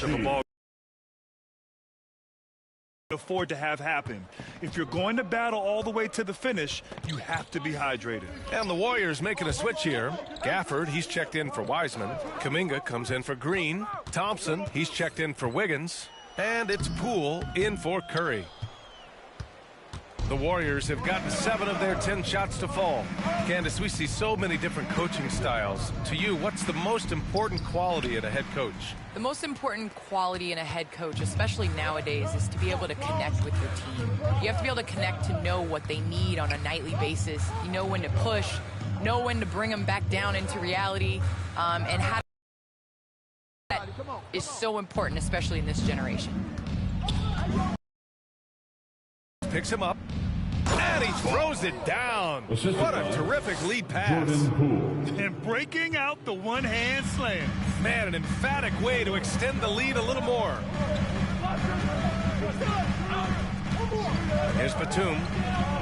of a ball afford to have happen. If you're going to battle all the way to the finish, you have to be hydrated. And the Warriors making a switch here. Gafford, he's checked in for Wiseman. Kuminga comes in for Green. Thompson, he's checked in for Wiggins. And it's Poole in for Curry. The Warriors have gotten 7 of their 10 shots to fall. Candace, we see so many different coaching styles. To you, what's the most important quality in a head coach? The most important quality in a head coach, especially nowadays, is to be able to connect with your team. You have to be able to connect to know what they need on a nightly basis. You know when to push, know when to bring them back down into reality, and how that is so important, especially in this generation. Picks him up, and he throws it down. What a terrific lead pass. And breaking out the one-hand slam. Man, an emphatic way to extend the lead a little more. Here's Batum.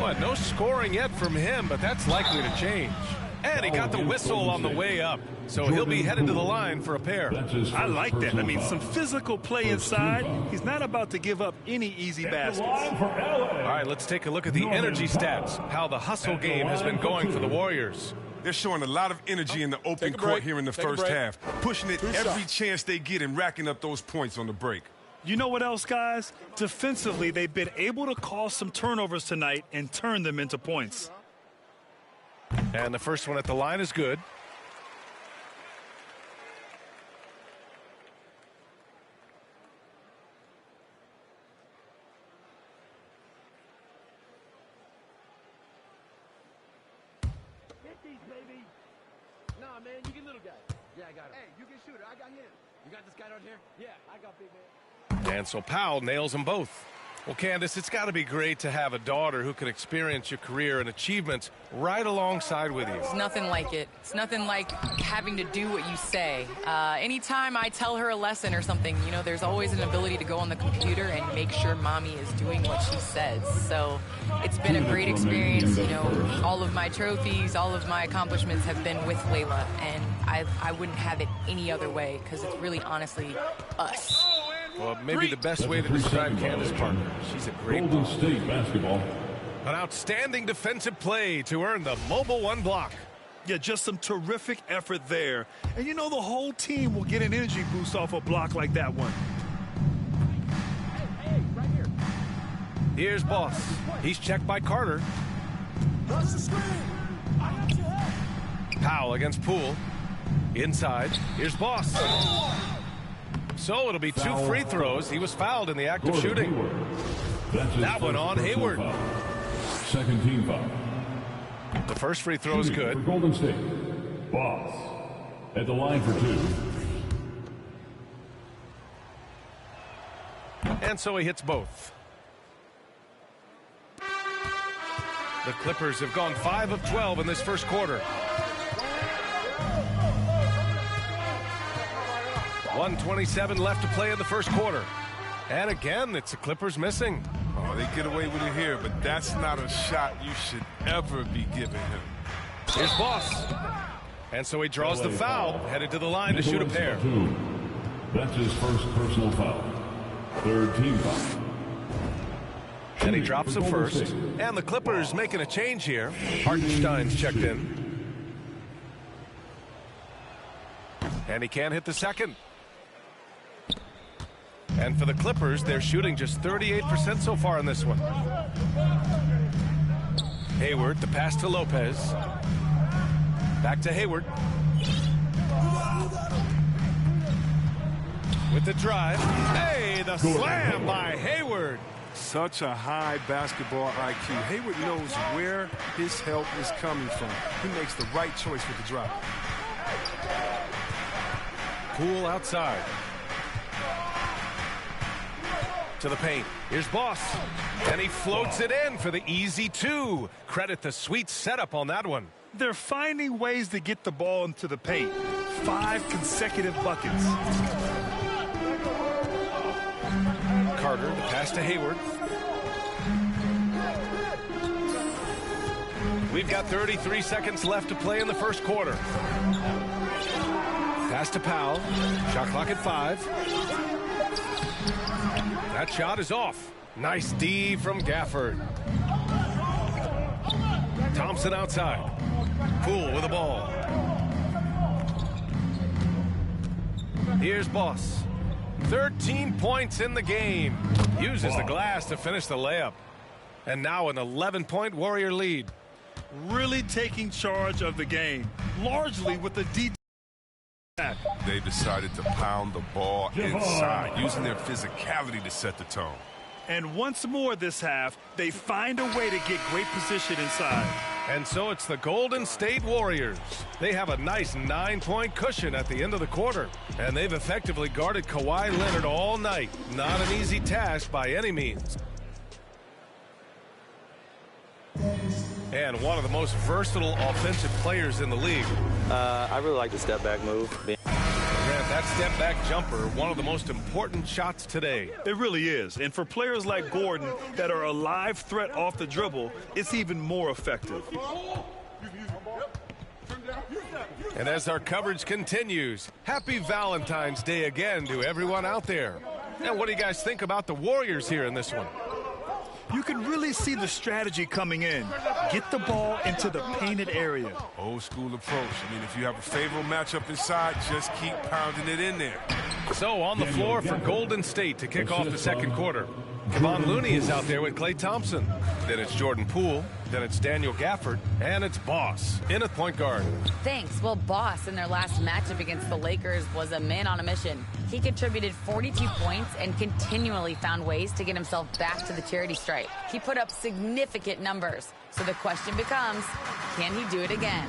What, no scoring yet from him, but that's likely to change. And he got the whistle on the way up, so he'll be headed to the line for a pair. I like that. I mean, some physical play inside. He's not about to give up any easy baskets. All right, let's take a look at the energy stats, how the hustle game has been going for the Warriors. They're showing a lot of energy in the open court here in the first half, pushing it every chance they get and racking up those points on the break. You know what else, guys? Defensively, they've been able to cause some turnovers tonight and turn them into points. And the first one at the line is good. Hit these, baby. Nah, man, you get little guy. Yeah, I got him. Hey, you can shoot it. I got him. You got this guy out here? Yeah, I got big man. And so Powell nails them both. Well, Candace, it's got to be great to have a daughter who can experience your career and achievements right alongside with you. It's nothing like it. It's nothing like having to do what you say. Anytime I tell her a lesson or something, you know, there's always an ability to go on the computer and make sure mommy is doing what she says. So it's been a great experience. You know, all of my trophies, all of my accomplishments have been with Layla, and I wouldn't have it any other way because it's really honestly us. Well, maybe the best way to describe Candace Parker. She's a great Golden State basketball. An outstanding defensive play to earn the Mobile One block. Yeah, just some terrific effort there. And you know the whole team will get an energy boost off a block like that one. Hey, right here. Here's Boss. He's checked by Carter. Powell against Poole. Inside. Here's Boss. So it'll be 2 free throws. He was fouled in the act of shooting. That one on Hayward. Second team foul. The first free throw is good. For Golden State, Boss at the line for 2. And so he hits both. The Clippers have gone 5 of 12 in this first quarter. 1:27 left to play in the first quarter. And again, it's the Clippers missing. Oh, they get away with it here, but that's not a shot you should ever be giving him. Here's Boss. And so he draws the foul, headed to the line to shoot a pair. That's his first personal foul. Third team foul. And he drops the first. And the Clippers making a change here. Hartenstein's checked in. And he can't hit the second. And for the Clippers, they're shooting just 38% so far in this one. Hayward, the pass to Lopez. Back to Hayward. With the drive. Hey, the slam by Hayward. Such a high basketball IQ. Hayward knows where his help is coming from. He makes the right choice with the drop. Poole outside. To the paint. Here's Boss. And he floats it in for the easy 2. Credit the sweet setup on that one. They're finding ways to get the ball into the paint. 5 consecutive buckets. Carter, the pass to Hayward. We've got 33 seconds left to play in the first quarter. Pass to Powell. Shot clock at 5. That shot is off. Nice D from Gafford. Thompson outside. Poole with the ball. Here's Boss. 13 points in the game. Uses the glass to finish the layup. And now an 11-point Warrior lead. Really taking charge of the game, largely with the D. They decided to pound the ball inside, using their physicality to set the tone. And once more this half, they find a way to get great position inside. And so it's the Golden State Warriors. They have a nice 9-point cushion at the end of the quarter. And they've effectively guarded Kawhi Leonard all night. Not an easy task by any means. And one of the most versatile offensive players in the league. I really like the step-back move. Grant, that step-back jumper, one of the most important shots today. It really is. And for players like Gordon that are a live threat off the dribble, it's even more effective. And as our coverage continues, happy Valentine's Day again to everyone out there. And what do you guys think about the Warriors here in this one? You can really see the strategy coming in. Get the ball into the painted area. Old school approach. I mean, if you have a favorable matchup inside, just keep pounding it in there. So on the floor for Golden State to kick off the second quarter. Kevon Looney is out there with Klay Thompson. Then it's Jordan Poole. Then it's Daniel Gafford. And it's Boss in at point guard. Thanks. Well, Boss in their last matchup against the Lakers was a man on a mission. He contributed 42 points and continually found ways to get himself back to the charity stripe. He put up significant numbers. So the question becomes, can he do it again?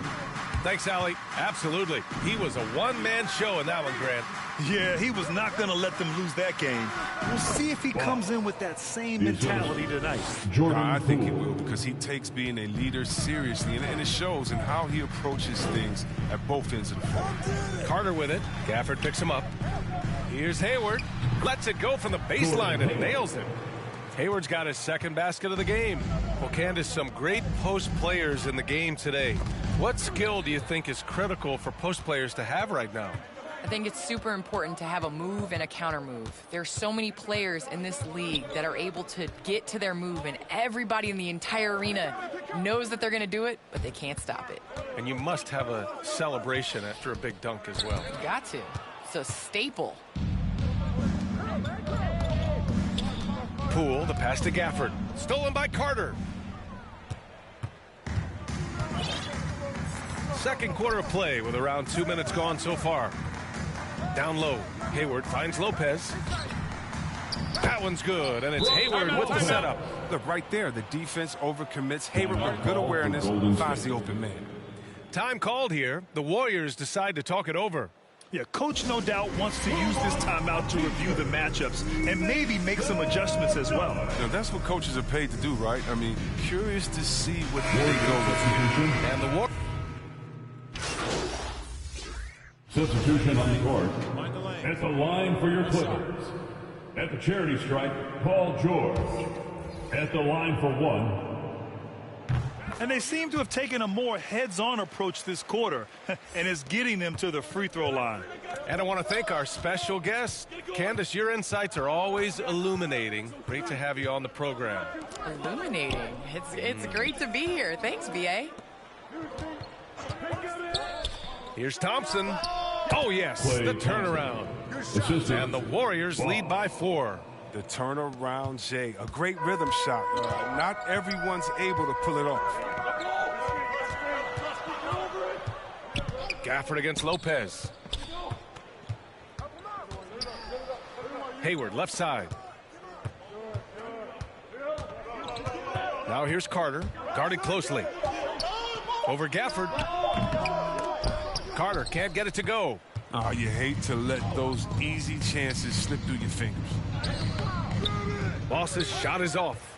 Thanks, Allie. Absolutely. He was a one-man show in that one, Grant. Yeah, he was not going to let them lose that game. We'll see if he comes in with that same mentality tonight. I think he will, because he takes being a leader seriously, and it shows in how he approaches things at both ends of the floor. Carter with it. Gafford picks him up. Here's Hayward. Lets it go from the baseline and nails it. Hayward's got his second basket of the game. Well, Candace, some great post players in the game today. What skill do you think is critical for post players to have right now? I think it's super important to have a move and a counter move. There's so many players in this league that are able to get to their move, and everybody in the entire arena knows that they're going to do it, but they can't stop it. And you must have a celebration after a big dunk as well. You got to. It's a staple. Poole, the pass to Gafford. Stolen by Carter. Second quarter of play with around 2 minutes gone so far. Down low, Hayward finds Lopez. That one's good, and it's Hayward with the setup. Look, right there, the defense overcommits. Hayward with good awareness finds the open man. Time called here. The Warriors decide to talk it over. Yeah, Coach no doubt wants to use this timeout to review the matchups and maybe make some adjustments as well. Now, that's what coaches are paid to do, right? I mean, curious to see what they go with. And the Warriors. Substitution on the court. At the line for your Clippers. At the charity stripe, Paul George. At the line for one. And they seem to have taken a more heads-on approach this quarter, and it's getting them to the free throw line. And I want to thank our special guest. Candace, your insights are always illuminating. Great to have you on the program. Illuminating. It's great to be here. Thanks, BA. Here's Thompson. Oh, yes, the turnaround. And the Warriors lead by 4. The turnaround, Jay. A great rhythm shot. Not everyone's able to pull it off. Gafford against Lopez. Hayward, left side. Now here's Carter, guarded closely. Over Gafford. Carter can't get it to go. Oh, you hate to let those easy chances slip through your fingers. Boss's shot is off.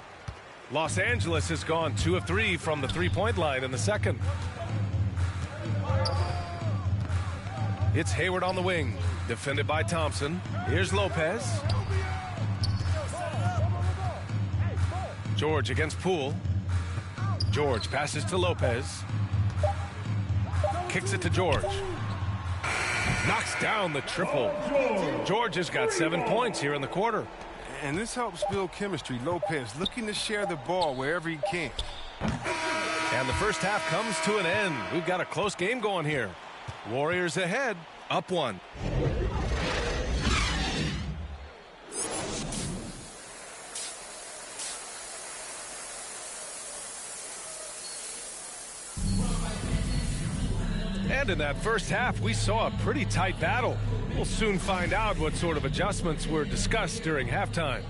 Los Angeles has gone 2 of 3 from the three-point line in the second. It's Hayward on the wing, defended by Thompson. Here's Lopez. George against Poole. George passes to Lopez. Kicks it to George. Knocks down the triple. George has got 7 points here in the quarter. And this helps build chemistry. Lopez looking to share the ball wherever he can. And the first half comes to an end. We've got a close game going here. Warriors ahead, up 1. And in that first half, we saw a pretty tight battle. We'll soon find out what sort of adjustments were discussed during halftime.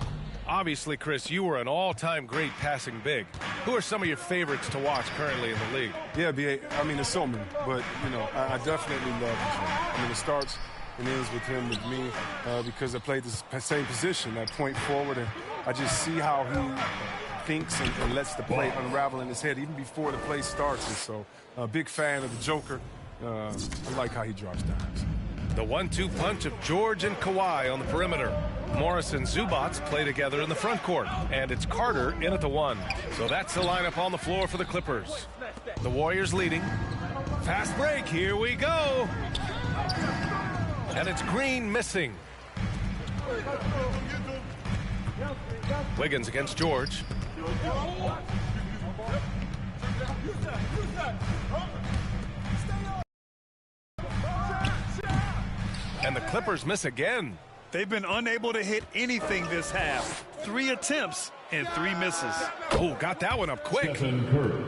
Obviously, Chris, you were an all-time great passing big. Who are some of your favorites to watch currently in the league? Yeah, B.A., I mean, there's so many, but, you know, I definitely love this one. I mean, it starts and ends with him, with me, because I played the same position, that point forward, and I just see how he thinks and lets the play unravel in his head even before the play starts. And so, a big fan of the Joker. I like how he drops dimes. The 1-2 punch of George and Kawhi on the perimeter. Morris and Zubats play together in the front court, and it's Carter in at the 1. So that's the lineup on the floor for the Clippers. The Warriors leading. Fast break, here we go. And it's Green missing. Wiggins against George. And the Clippers miss again. They've been unable to hit anything this half. 3 attempts and 3 misses. Oh, got that one up quick.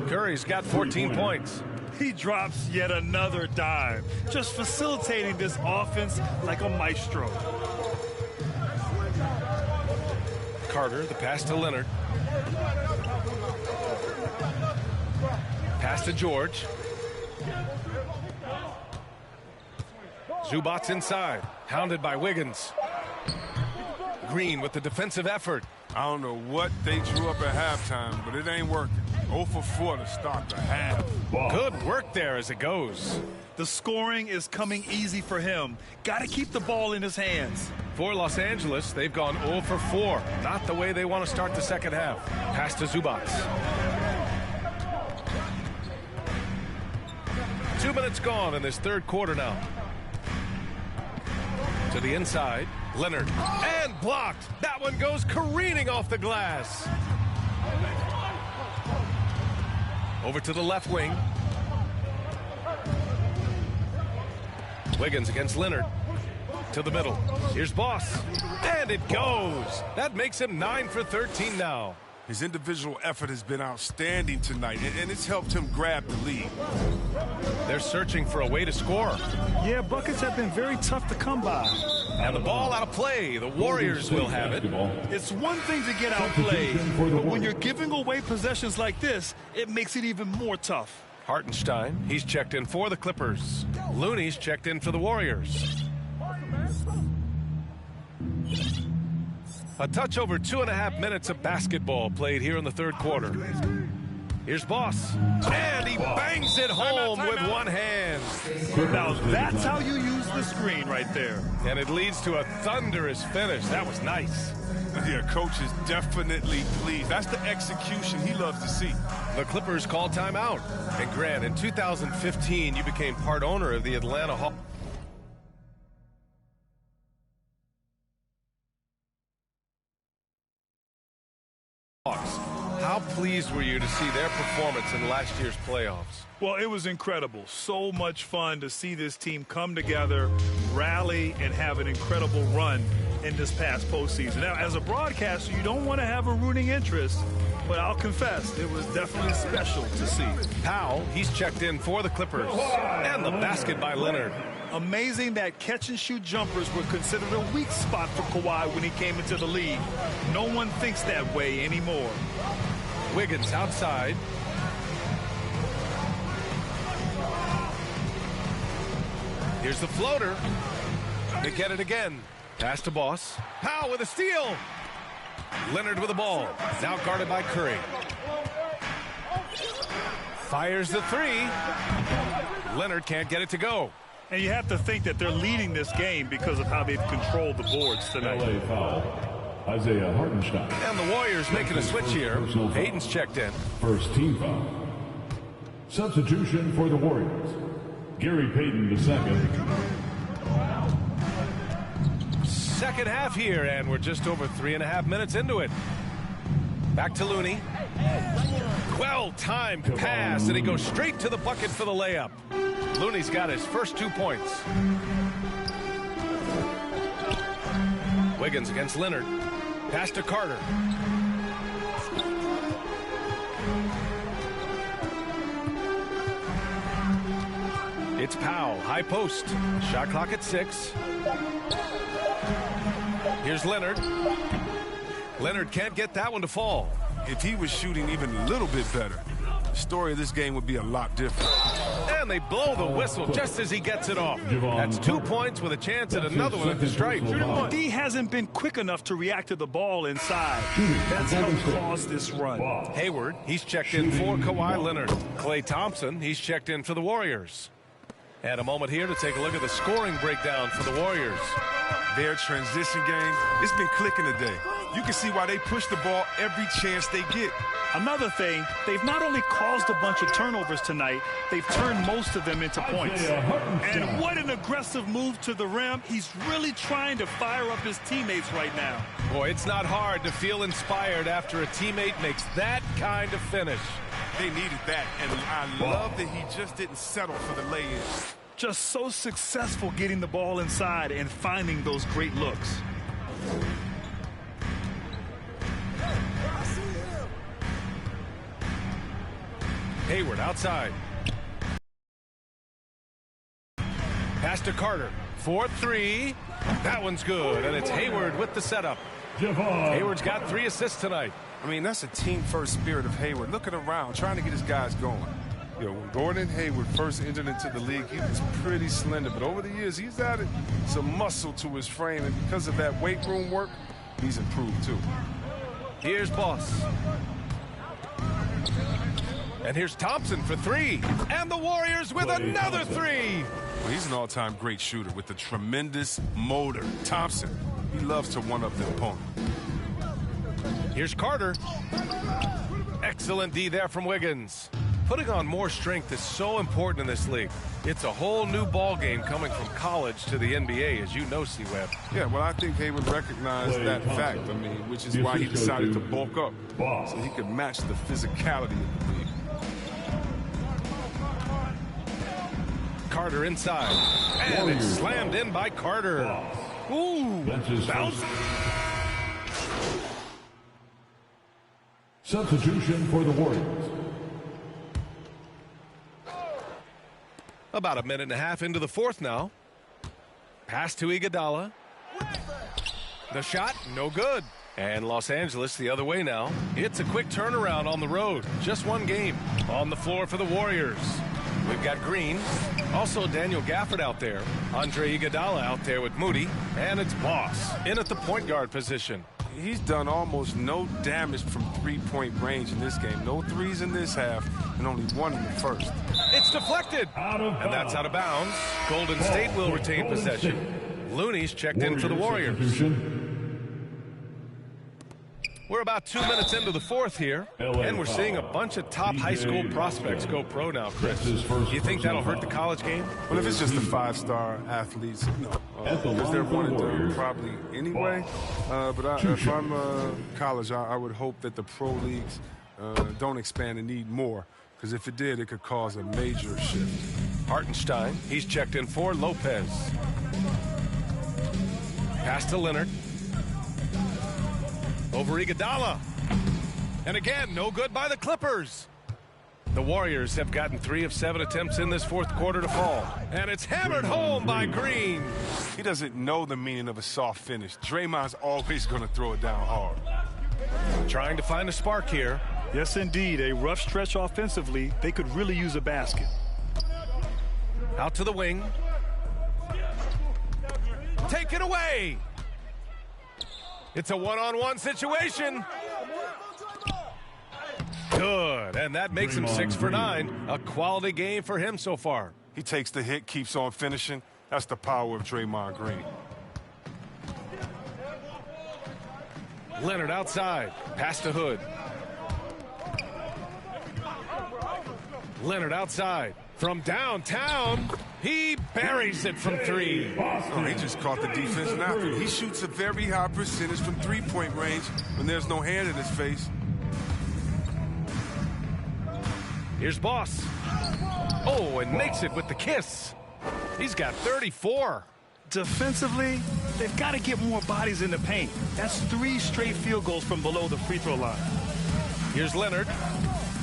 Curry's got 14 points. He drops yet another dime, just facilitating this offense like a maestro. Carter, the pass to Leonard. Pass to George. Zubats inside, hounded by Wiggins. Green with the defensive effort. I don't know what they drew up at halftime, but it ain't working. 0 for 4 to start the half. Good work there as it goes. The scoring is coming easy for him. Got to keep the ball in his hands. For Los Angeles, they've gone 0 for 4. Not the way they want to start the second half. Pass to Zubats. 2 minutes gone in this third quarter now. To the inside, Leonard, and blocked. That one goes careening off the glass. Over to the left wing. Wiggins against Leonard. To the middle. Here's Boss. And it goes. That makes him 9 for 13 now. His individual effort has been outstanding tonight, and it's helped him grab the lead. They're searching for a way to score. Yeah, buckets have been very tough to come by. And the ball out of play. The Warriors will have it. It's one thing to get outplayed, but when you're giving away possessions like this, it makes it even more tough. Hartenstein, he's checked in for the Clippers. Looney's checked in for the Warriors. A touch over 2.5 minutes of basketball played here in the third quarter. Here's Boss. And he bangs it home with one hand. Now that's how you use the screen right there. And it leads to a thunderous finish. That was nice. Yeah, coach is definitely pleased. That's the execution he loves to see. The Clippers call timeout. And Grant, in 2015, you became part owner of the Atlanta Hawks. How pleased were you to see their performance in last year's playoffs? Well, it was incredible. So much fun to see this team come together, rally, and have an incredible run in this past postseason. Now, as a broadcaster, you don't want to have a rooting interest, but I'll confess, it was definitely special to see. Powell, he's checked in for the Clippers. And the basket by Leonard. Amazing that catch-and-shoot jumpers were considered a weak spot for Kawhi when he came into the league. No one thinks that way anymore. Wiggins outside. Here's the floater. They get it again. Pass to Boss. Powell with a steal. Leonard with the ball. Now guarded by Curry. Fires the 3. Leonard can't get it to go. And you have to think that they're leading this game because of how they've controlled the boards tonight. LA foul. Isaiah Hartenstein. And the Warriors making a switch here. Hayden's checked in. First team foul. Substitution for the Warriors. Gary Payton II. second half here, and we're just over 3.5 minutes into it. Back to Looney. Well-timed pass, and he goes straight to the bucket for the layup. Looney's got his first 2 points. Wiggins against Leonard. Pass to Carter. It's Powell, high post. Shot clock at 6. Here's Leonard. Leonard can't get that one to fall. If he was shooting even a little bit better, the story of this game would be a lot different. And they blow the whistle just as he gets it off. That's 2 points with a chance at another one at the stripe. D hasn't been quick enough to react to the ball inside. That's helped cause this run. Hayward, he's checked in for Kawhi Leonard. Klay Thompson, he's checked in for the Warriors. And a moment here to take a look at the scoring breakdown for the Warriors. Their transition game, it's been clicking today. You can see why they push the ball every chance they get. Another thing, they've not only caused a bunch of turnovers tonight, they've turned most of them into points. And what an aggressive move to the rim. He's really trying to fire up his teammates right now. Boy, it's not hard to feel inspired after a teammate makes that kind of finish. They needed that, and I love that he just didn't settle for the lay-in. Just so successful getting the ball inside and finding those great looks. Hayward outside. Pass to Carter. 4-3. That one's good, and it's Hayward with the setup. Hayward's got 3 assists tonight. I mean, that's a team-first spirit of Hayward. Looking around, trying to get his guys going. You know, when Gordon Hayward first entered into the league, he was pretty slender. But over the years, he's added some muscle to his frame. And because of that weight room work, he's improved, too. Here's Boss. And here's Thompson for 3. And the Warriors with another 3. Well, he's an all-time great shooter with a tremendous motor. Thompson, he loves to one-up the opponent. Here's Carter. Excellent D there from Wiggins. Putting on more strength is so important in this league. It's a whole new ball game coming from college to the NBA, as you know, C-Web. Yeah, well, I think Hayward recognized that fact, which is why he decided to bulk up, so he could match the physicality of the league. Carter inside. And it's slammed in by Carter. Ooh, bounce. Substitution for the Warriors. About 1.5 minutes into the fourth now. Pass to Iguodala. The shot, no good. And Los Angeles the other way now. It's a quick turnaround on the road. Just one game. On the floor for the Warriors. We've got Green. Also Daniel Gafford out there. Andre Iguodala out there with Moody. And it's Boss in at the point guard position. He's done almost no damage from three-point range in this game. No threes in this half, and only 1 in the first. It's deflected, and that's out of bounds. Golden State will retain possession. Looney's checked in for the Warriors. We're about 2 minutes into the fourth here, and we're seeing a bunch of top high school prospects go pro now, Chris. Do you think that'll hurt the college game? Well, if it's just the 5-star athletes, no. Because they're one and done probably anyway. But if I'm college, I would hope that the pro leagues don't expand and need more. Because if it did, it could cause a major shift. Hartenstein, he's checked in for Lopez. Pass to Leonard. Over Iguodala. And again, no good by the Clippers. The Warriors have gotten 3 of 7 attempts in this fourth quarter to fall. And it's hammered home by Green. He doesn't know the meaning of a soft finish. Draymond's always going to throw it down hard. Trying to find a spark here. Yes, indeed. A rough stretch offensively. They could really use a basket. Out to the wing. Take it away. It's a one-on-one situation. Good, and that makes him 6 for 9. A quality game for him so far. He takes the hit, keeps on finishing. That's the power of Draymond Green. Leonard outside. Pass to Hood. Leonard outside. From downtown. He buries it from three. Oh, he just caught the defense napping. He shoots a very high percentage from three-point range when there's no hand in his face. Here's Boss. Oh, and makes it with the kiss. He's got 34. Defensively, they've got to get more bodies in the paint. That's 3 straight field goals from below the free throw line. Here's Leonard.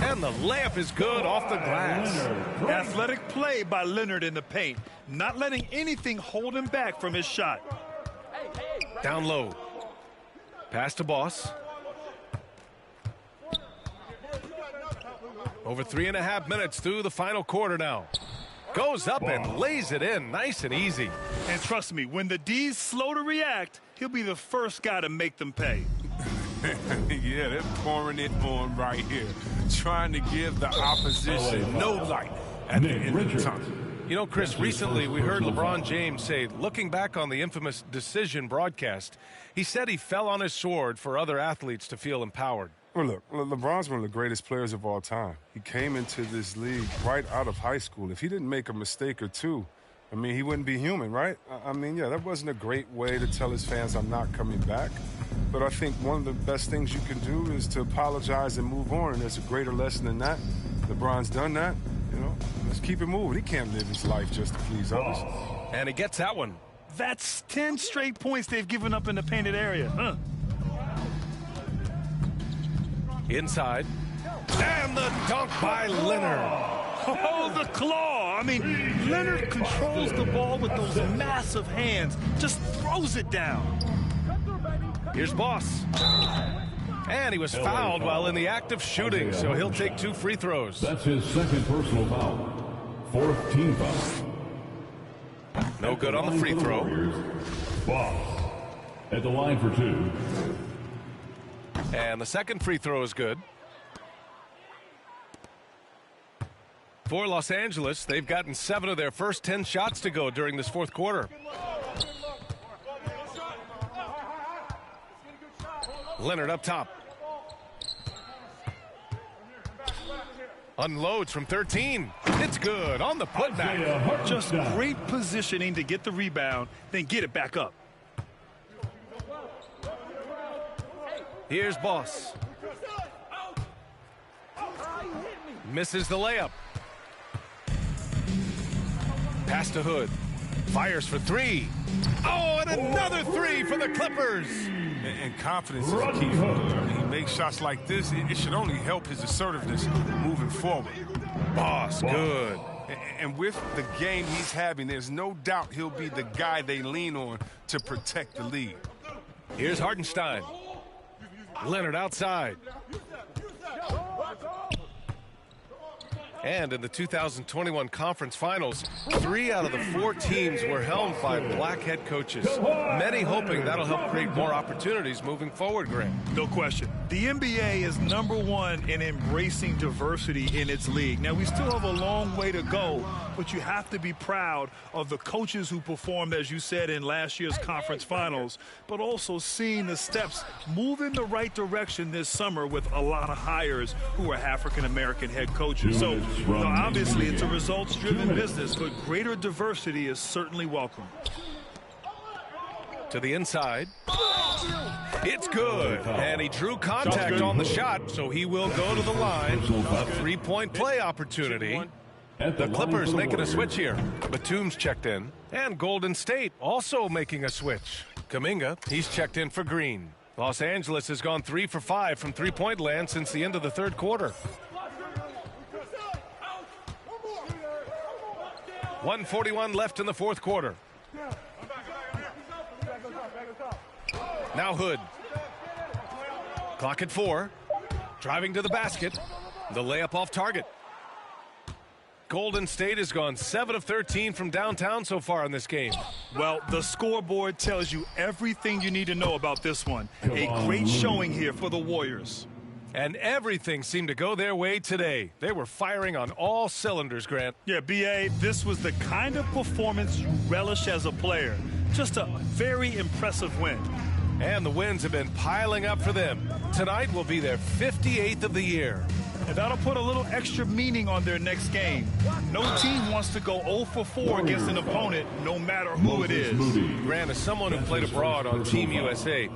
And the layup is good off the glass. Athletic play by Leonard in the paint, not letting anything hold him back from his shot. Down low. Pass to Boss. Over 3.5 minutes through the final quarter now. Goes up and lays it in nice and easy. And trust me, when the D's slow to react, he'll be the first guy to make them pay. Yeah, they're pouring it on right here, trying to give the opposition no light at the end of the time. You know, Chris, recently we heard LeBron James say, looking back on the infamous decision broadcast, he said he fell on his sword for other athletes to feel empowered. Well, look, LeBron's one of the greatest players of all time. He came into this league right out of high school. If he didn't make a mistake or two, I mean, he wouldn't be human, right? I mean, yeah, that wasn't a great way to tell his fans I'm not coming back. But I think one of the best things you can do is to apologize and move on. And there's a greater lesson than that. LeBron's done that. You know, let's keep it moving. He can't live his life just to please others. And he gets that one. That's 10 straight points they've given up in the painted area. Huh? Inside. And the dunk by Leonard. Oh, the claw. I mean, Leonard controls the ball with those massive hands. Just throws it down. Here's Boss. And he was fouled while in the act of shooting, so he'll take 2 free throws. That's his second personal foul. 4th team foul. No good on the free throw. Boss at the line for 2. And the second free throw is good. For Los Angeles, they've gotten 7 of their first 10 shots to go during this fourth quarter. Leonard up top. Unloads from 13. It's good on the putback. Just great positioning to get the rebound, then get it back up. Here's Boss. Misses the layup. Pass to Hood. Fires for 3. Oh, and another 3 for the Clippers. And confidence is a key for him. He makes shots like this. It should only help his assertiveness moving forward. Boss, good. And with the game he's having, there's no doubt he'll be the guy they lean on to protect the lead. Here's Hartenstein. Leonard outside. And in the 2021 conference finals, 3 out of the 4 teams were helmed by black head coaches. Many hoping that'll help create more opportunities moving forward, Grant. No question. The NBA is #1 in embracing diversity in its league. Now, we still have a long way to go, but you have to be proud of the coaches who performed, as you said, in last year's conference finals, but also seeing the steps move in the right direction this summer with a lot of hires who are African-American head coaches. So, obviously, it's a results-driven business, but greater diversity is certainly welcome. To the inside. It's good. And he drew contact on the shot, so he will go to the line. A 3-point play opportunity. The Clippers making a switch here. Batum's checked in. And Golden State also making a switch. Kuminga, he's checked in for Green. Los Angeles has gone 3 for 5 from three-point land since the end of the third quarter. 1:41 left in the fourth quarter. Now Hood. Clock at 4. Driving to the basket. The layup off target. Golden State has gone 7 of 13 from downtown so far in this game. Well, the scoreboard tells you everything you need to know about this one. A great showing here for the Warriors. And everything seemed to go their way today. They were firing on all cylinders, Grant. Yeah, B.A., this was the kind of performance you relish as a player. Just a very impressive win. And the wins have been piling up for them. Tonight will be their 58th of the year. And that'll put a little extra meaning on their next game. No team wants to go 0 for 4 against an opponent, no matter who it is. Grant, as someone who played abroad on Team USA,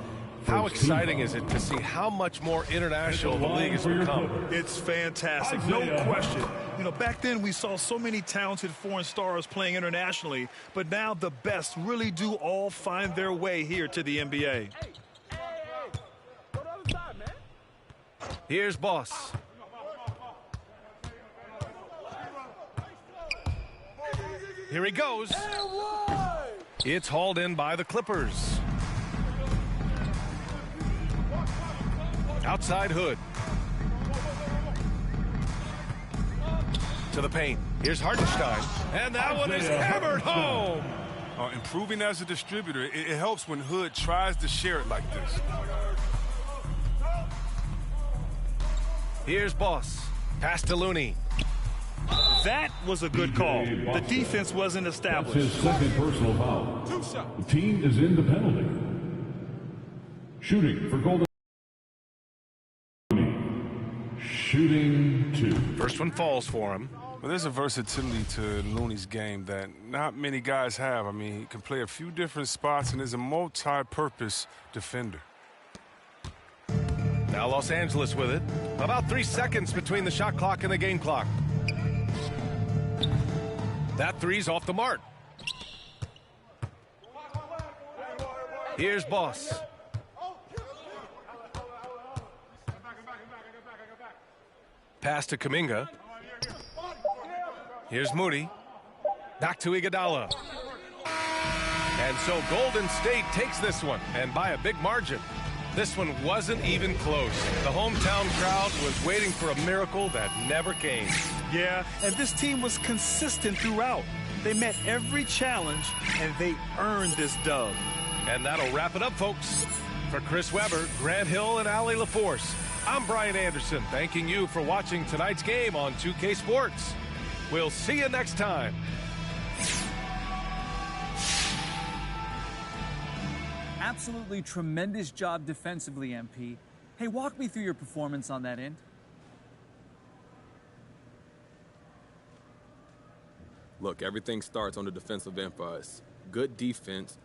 how exciting is it to see how much more international the league has become? It's fantastic, no question. You know, back then we saw so many talented foreign stars playing internationally, but now the best really do all find their way here to the NBA. Here's Boss. Here he goes. It's hauled in by the Clippers. Outside Hood. To the paint. Here's Hartenstein. And that one is hammered home. Improving as a distributor, it helps when Hood tries to share it like this. Here's Boss. Pass to Looney. That was a good call. The defense wasn't established. That's his second personal foul. The team is in the penalty. Shooting for Golden. Shooting 2. First one falls for him. Well, there's a versatility to Looney's game that not many guys have. I mean, he can play a few different spots and is a multi-purpose defender. Now Los Angeles with it. About 3 seconds between the shot clock and the game clock. That three's off the mark. Here's Boss. Pass to Kuminga. Here's Moody. Back to Iguodala. And so Golden State takes this one, and by a big margin. This one wasn't even close. The hometown crowd was waiting for a miracle that never came. Yeah, and this team was consistent throughout. They met every challenge, and they earned this dub. And that'll wrap it up, folks. For Chris Webber, Grant Hill, and Allie LaForce, I'm Brian Anderson, thanking you for watching tonight's game on 2K Sports. We'll see you next time. Absolutely tremendous job defensively, MP. Hey, walk me through your performance on that end. Look, everything starts on the defensive end for us. Good defense